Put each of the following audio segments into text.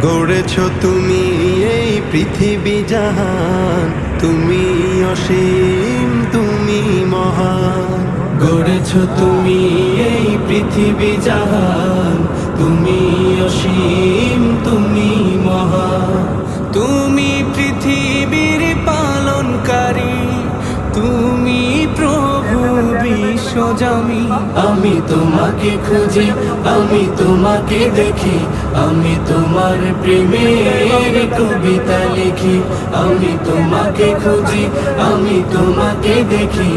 গড়েছ তুমি এই পৃথিবী জাহান, তুমি অসীম, তুমি মহান। গড়েছ তুমি এই পৃথিবী জাহান, তুমি অসীম, তুমি মহান। তুমি পৃথিবীর পালনকারী, তুমি প্রভু বিশ্বজামি। আমি তোমাকে খুঁজি, আমি তোমাকে দেখি, আমি তোমার প্রেমের কবিতা লিখি। আমি তোমাকে খুঁজি, আমি তোমাকে দেখি,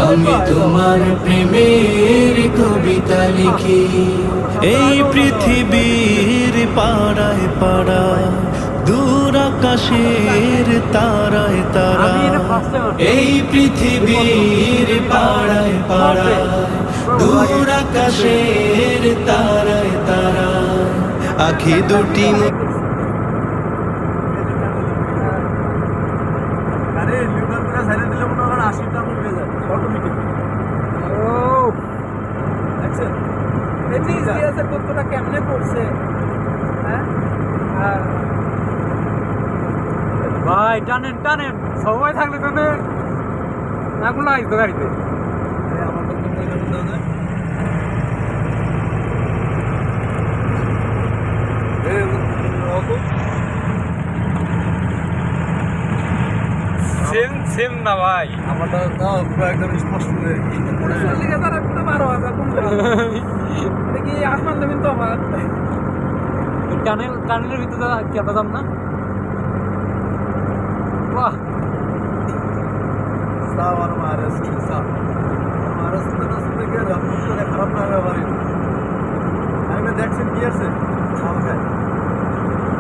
আমি তোমার প্রেমের কবিতা লিখি। এই পৃথিবীর পাড়ায় পাড়ায়, দূর আকাশের তারায় তারায়, এই পৃথিবীর পাড়ায় পাড়ায়, দূর আকাশের তারায় তারায়, আখি দুটি কেমনে করছে ভাই? টানেন টানেন, সবাই থাকলে তো আগুন লাগাইতো গাড়িতে। সেম সেম না ভাই, আমারটা একদম স্পষ্ট কি আসমান দেবেন তো আমার টানেলের ভিতরে কেমন দাম না। वाह सावर मारस सा मारस तो सुनते के हम तो खराब ना हमारी আমি দেখছেন কি আছে আমাকে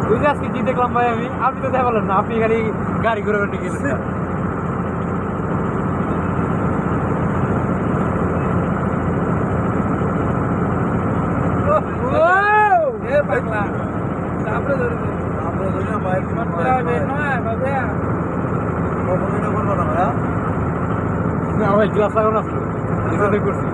তুই আজকে কি দেখলাম ভাই? আপনি তো দেখা বলেন না, আপনি গাড়ি করে করে গেছেন। ও এ পাগলা তারপরে ধরে বাইরে নয় বাবা না ভাই, গ্লাস লাগানো আছে, করছি।